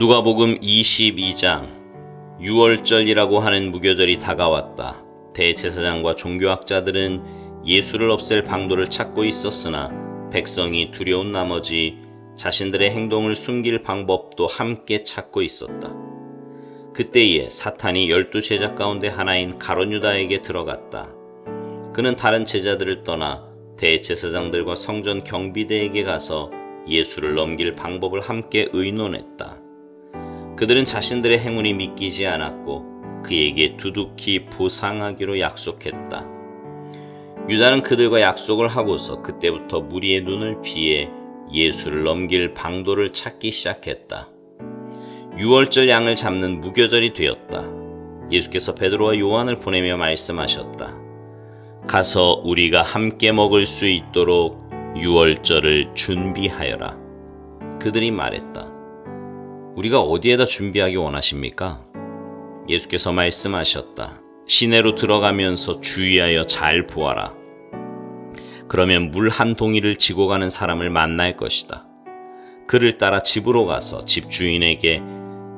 누가복음 22장. 유월절이라고 하는 무교절이 다가왔다. 대제사장과 종교학자들은 예수를 없앨 방도를 찾고 있었으나 백성이 두려운 나머지 자신들의 행동을 숨길 방법도 함께 찾고 있었다. 그때에 사탄이 12제자 가운데 하나인 가룟 유다에게 들어갔다. 그는 다른 제자들을 떠나 대제사장들과 성전 경비대에게 가서 예수를 넘길 방법을 함께 의논했다. 그들은 자신들의 행운이 믿기지 않았고 그에게 두둑히 보상하기로 약속했다. 유다는 그들과 약속을 하고서 그때부터 무리의 눈을 피해 예수를 넘길 방도를 찾기 시작했다. 유월절 양을 잡는 무교절이 되었다. 예수께서 베드로와 요한을 보내며 말씀하셨다. 가서 우리가 함께 먹을 수 있도록 유월절을 준비하여라. 그들이 말했다. 우리가 어디에다 준비하기 원하십니까? 예수께서 말씀하셨다. 시내로 들어가면서 주의하여 잘 보아라. 그러면 물 한 동이를 지고 가는 사람을 만날 것이다. 그를 따라 집으로 가서 집주인에게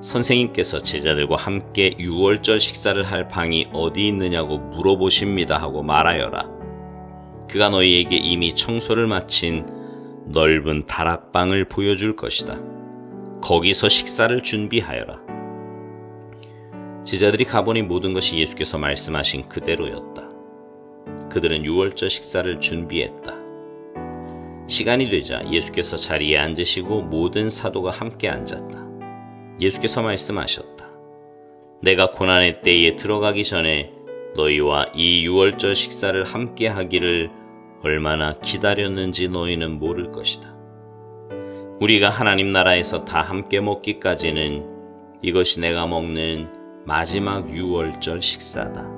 선생님께서 제자들과 함께 유월절 식사를 할 방이 어디 있느냐고 물어보십니다 하고 말하여라. 그가 너희에게 이미 청소를 마친 넓은 다락방을 보여줄 것이다. 거기서 식사를 준비하여라. 제자들이 가보니 모든 것이 예수께서 말씀하신 그대로였다. 그들은 유월절 식사를 준비했다. 시간이 되자 예수께서 자리에 앉으시고 모든 사도가 함께 앉았다. 예수께서 말씀하셨다. 내가 고난의 때에 들어가기 전에 너희와 이 유월절 식사를 함께 하기를 얼마나 기다렸는지 너희는 모를 것이다. 우리가 하나님 나라에서 다 함께 먹기까지는 이것이 내가 먹는 마지막 유월절 식사다.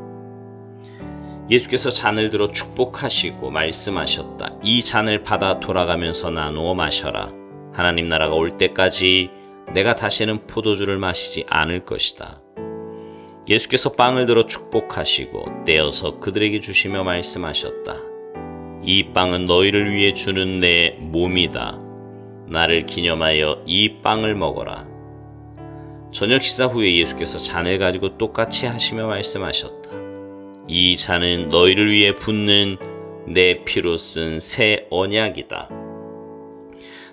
예수께서 잔을 들어 축복하시고 말씀하셨다. 이 잔을 받아 돌아가면서 나누어 마셔라. 하나님 나라가 올 때까지 내가 다시는 포도주를 마시지 않을 것이다. 예수께서 빵을 들어 축복하시고 떼어서 그들에게 주시며 말씀하셨다. 이 빵은 너희를 위해 주는 내 몸이다. 나를 기념하여 이 빵을 먹어라. 저녁 식사 후에 예수께서 잔을 가지고 똑같이 하시며 말씀하셨다. 이 잔은 너희를 위해 붓는 내 피로 쓴 새 언약이다.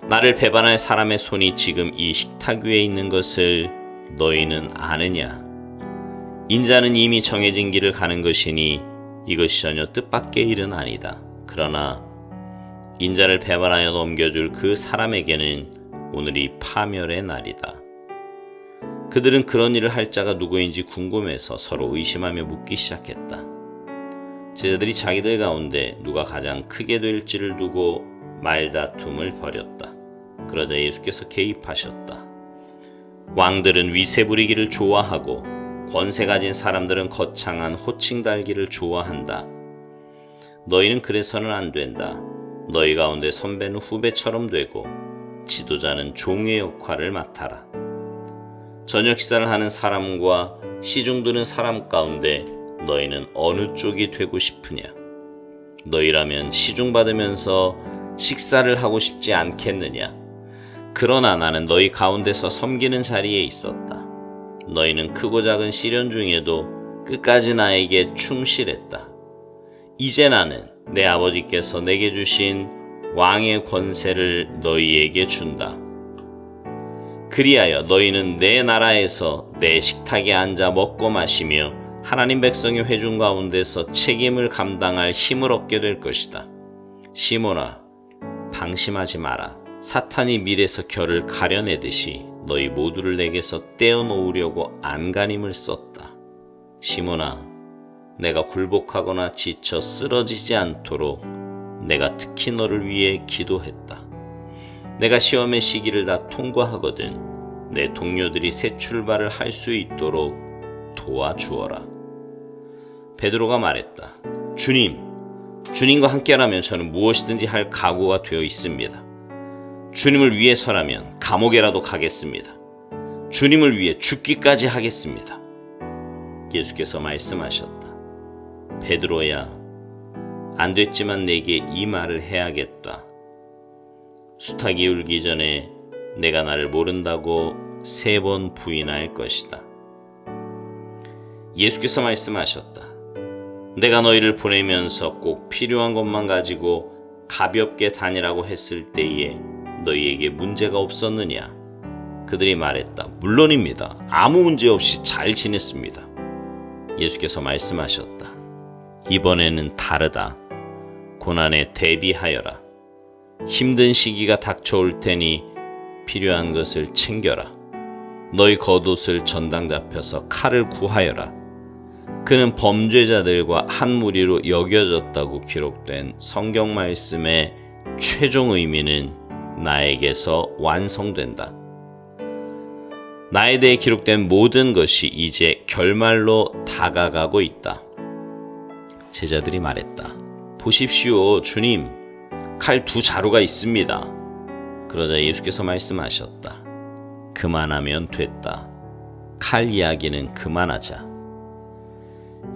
나를 배반할 사람의 손이 지금 이 식탁 위에 있는 것을 너희는 아느냐? 인자는 이미 정해진 길을 가는 것이니 이것이 전혀 뜻밖의 일은 아니다. 그러나 인자를 배반하여 넘겨줄 그 사람에게는 오늘이 파멸의 날이다. 그들은 그런 일을 할 자가 누구인지 궁금해서 서로 의심하며 묻기 시작했다. 제자들이 자기들 가운데 누가 가장 크게 될지를 두고 말다툼을 벌였다. 그러자 예수께서 개입하셨다. 왕들은 위세 부리기를 좋아하고 권세 가진 사람들은 거창한 호칭 달기를 좋아한다. 너희는 그래서는 안 된다. 너희 가운데 선배는 후배처럼 되고 지도자는 종의 역할을 맡아라. 저녁 식사를 하는 사람과 시중 드는 사람 가운데 너희는 어느 쪽이 되고 싶으냐? 너희라면 시중 받으면서 식사를 하고 싶지 않겠느냐? 그러나 나는 너희 가운데서 섬기는 자리에 있었다. 너희는 크고 작은 시련 중에도 끝까지 나에게 충실했다. 이제 나는 내 아버지께서 내게 주신 왕의 권세를 너희에게 준다. 그리하여 너희는 내 나라에서 내 식탁에 앉아 먹고 마시며 하나님 백성의 회중 가운데서 책임을 감당할 힘을 얻게 될 것이다. 시몬아, 방심하지 마라. 사탄이 밀에서 결을 가려내듯이 너희 모두를 내게서 떼어놓으려고 안간힘을 썼다. 시몬아, 내가 굴복하거나 지쳐 쓰러지지 않도록 내가 특히 너를 위해 기도했다. 내가 시험의 시기를 다 통과하거든 내 동료들이 새 출발을 할 수 있도록 도와주어라. 베드로가 말했다. 주님과 함께라면 저는 무엇이든지 할 각오가 되어 있습니다. 주님을 위해서라면 감옥에라도 가겠습니다. 주님을 위해 죽기까지 하겠습니다. 예수께서 말씀하셨다. 베드로야, 안 됐지만 내게 이 말을 해야겠다. 수탉이 울기 전에 내가 나를 모른다고 3번 부인할 것이다. 예수께서 말씀하셨다. 내가 너희를 보내면서 꼭 필요한 것만 가지고 가볍게 다니라고 했을 때에 너희에게 문제가 없었느냐? 그들이 말했다. 물론입니다. 아무 문제 없이 잘 지냈습니다. 예수께서 말씀하셨다. 이번에는 다르다. 고난에 대비하여라. 힘든 시기가 닥쳐올 테니 필요한 것을 챙겨라. 너희 겉옷을 전당 잡혀서 칼을 구하여라. 그는 범죄자들과 한 무리로 여겨졌다고 기록된 성경 말씀의 최종 의미는 나에게서 완성된다. 나에 대해 기록된 모든 것이 이제 결말로 다가가고 있다. 제자들이 말했다. 보십시오, 주님. 칼 2자루가 있습니다. 그러자 예수께서 말씀하셨다. 그만하면 됐다. 칼 이야기는 그만하자.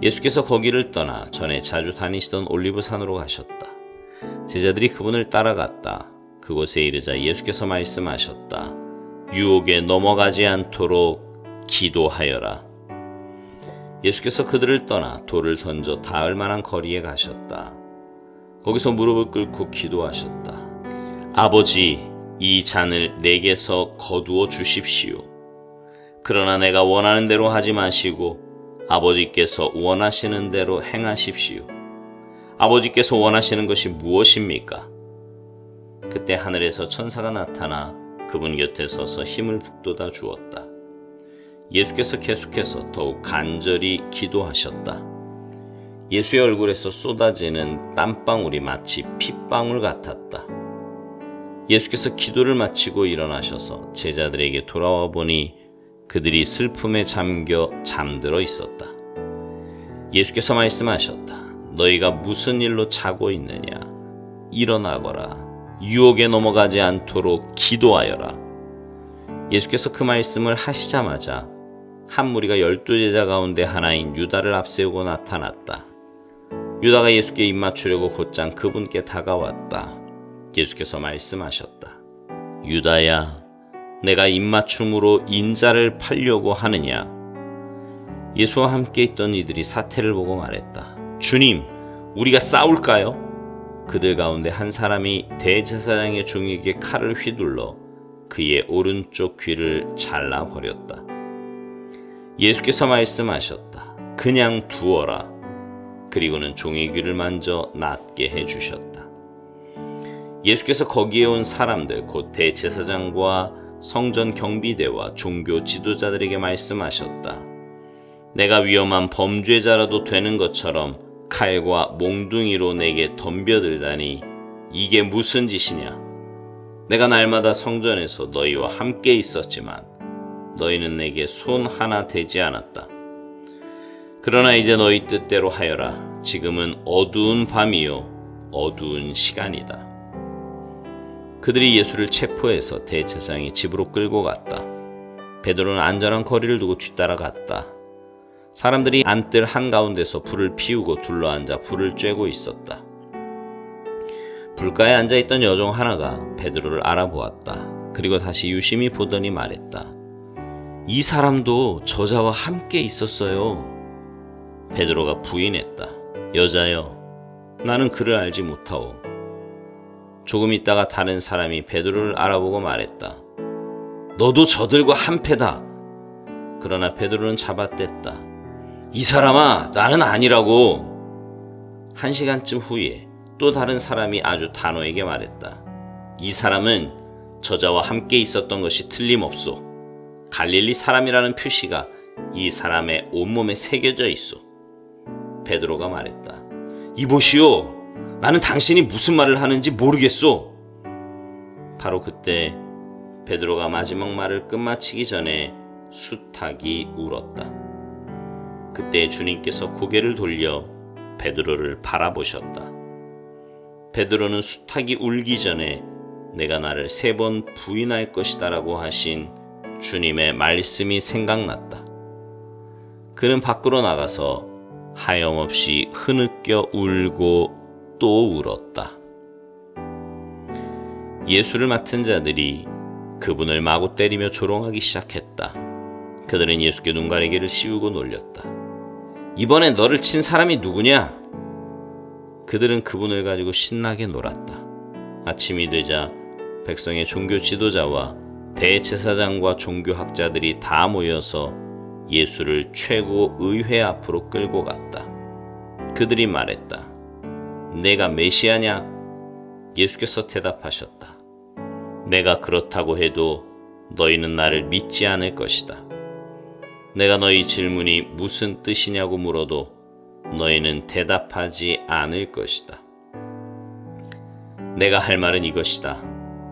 예수께서 거기를 떠나 전에 자주 다니시던 올리브산으로 가셨다. 제자들이 그분을 따라갔다. 그곳에 이르자 예수께서 말씀하셨다. 유혹에 넘어가지 않도록 기도하여라. 예수께서 그들을 떠나 돌을 던져 닿을 만한 거리에 가셨다. 거기서 무릎을 꿇고 기도하셨다. 아버지, 이 잔을 내게서 거두어 주십시오. 그러나 내가 원하는 대로 하지 마시고 아버지께서 원하시는 대로 행하십시오. 아버지께서 원하시는 것이 무엇입니까? 그때 하늘에서 천사가 나타나 그분 곁에 서서 힘을 북돋아 주었다. 예수께서 계속해서 더욱 간절히 기도하셨다. 예수의 얼굴에서 쏟아지는 땀방울이 마치 핏방울 같았다. 예수께서 기도를 마치고 일어나셔서 제자들에게 돌아와 보니 그들이 슬픔에 잠겨 잠들어 있었다. 예수께서 말씀하셨다. 너희가 무슨 일로 자고 있느냐? 일어나거라. 유혹에 넘어가지 않도록 기도하여라. 예수께서 그 말씀을 하시자마자 한 무리가 12제자 가운데 하나인 유다를 앞세우고 나타났다. 유다가 예수께 입맞추려고 곧장 그분께 다가왔다. 예수께서 말씀하셨다. 유다야, 내가 입맞춤으로 인자를 팔려고 하느냐? 예수와 함께 있던 이들이 사태를 보고 말했다. 주님, 우리가 싸울까요? 그들 가운데 한 사람이 대제사장의 종에게 칼을 휘둘러 그의 오른쪽 귀를 잘라버렸다. 예수께서 말씀하셨다. 그냥 두어라. 그리고는 종의 귀를 만져 낫게 해주셨다. 예수께서 거기에 온 사람들 곧 대제사장과 성전 경비대와 종교 지도자들에게 말씀하셨다. 내가 위험한 범죄자라도 되는 것처럼 칼과 몽둥이로 내게 덤벼들다니 이게 무슨 짓이냐? 내가 날마다 성전에서 너희와 함께 있었지만 너희는 내게 손 하나 대지 않았다. 그러나 이제 너희 뜻대로 하여라. 지금은 어두운 밤이요 어두운 시간이다. 그들이 예수를 체포해서 대제사장의 집으로 끌고 갔다. 베드로는 안전한 거리를 두고 뒤따라갔다. 사람들이 안뜰 한가운데서 불을 피우고 둘러앉아 불을 쬐고 있었다. 불가에 앉아있던 여종 하나가 베드로를 알아보았다. 그리고 다시 유심히 보더니 말했다. 이 사람도 저자와 함께 있었어요. 베드로가 부인했다. 여자여, 나는 그를 알지 못하오. 조금 있다가 다른 사람이 베드로를 알아보고 말했다. 너도 저들과 한패다. 그러나 베드로는 잡아댔다. 이 사람아, 나는 아니라고. 1시간쯤 후에 또 다른 사람이 아주 단호하게 말했다. 이 사람은 저자와 함께 있었던 것이 틀림없소. 갈릴리 사람이라는 표시가 이 사람의 온몸에 새겨져 있어. 베드로가 말했다. 이보시오, 나는 당신이 무슨 말을 하는지 모르겠소. 바로 그때 베드로가 마지막 말을 끝마치기 전에 수탉이 울었다. 그때 주님께서 고개를 돌려 베드로를 바라보셨다. 베드로는 수탉이 울기 전에 내가 나를 3번 부인할 것이다 라고 하신 주님의 말씀이 생각났다. 그는 밖으로 나가서 하염없이 흐느껴 울고 또 울었다. 예수를 맡은 자들이 그분을 마구 때리며 조롱하기 시작했다. 그들은 예수께 눈가리개를 씌우고 놀렸다. 이번에 너를 친 사람이 누구냐? 그들은 그분을 가지고 신나게 놀았다. 아침이 되자 백성의 종교 지도자와 대제사장과 종교학자들이 다 모여서 예수를 최고 의회 앞으로 끌고 갔다. 그들이 말했다. 내가 메시아냐? 예수께서 대답하셨다. 내가 그렇다고 해도 너희는 나를 믿지 않을 것이다. 내가 너희 질문이 무슨 뜻이냐고 물어도 너희는 대답하지 않을 것이다. 내가 할 말은 이것이다.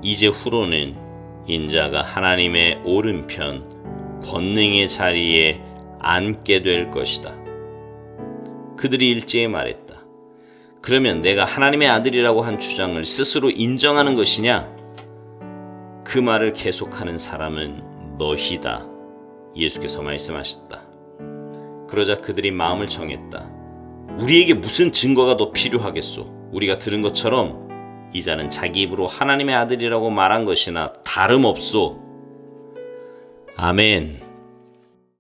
이제 후로는 인자가 하나님의 오른편 권능의 자리에 앉게 될 것이다. 그들이 일제히 말했다. 그러면 내가 하나님의 아들이라고 한 주장을 스스로 인정하는 것이냐? 그 말을 계속하는 사람은 너희다. 예수께서 말씀하셨다. 그러자 그들이 마음을 정했다. 우리에게 무슨 증거가 더 필요하겠소? 우리가 들은 것처럼 이 자는 자기 입으로 하나님의 아들이라고 말한 것이나 다름없소. 아멘.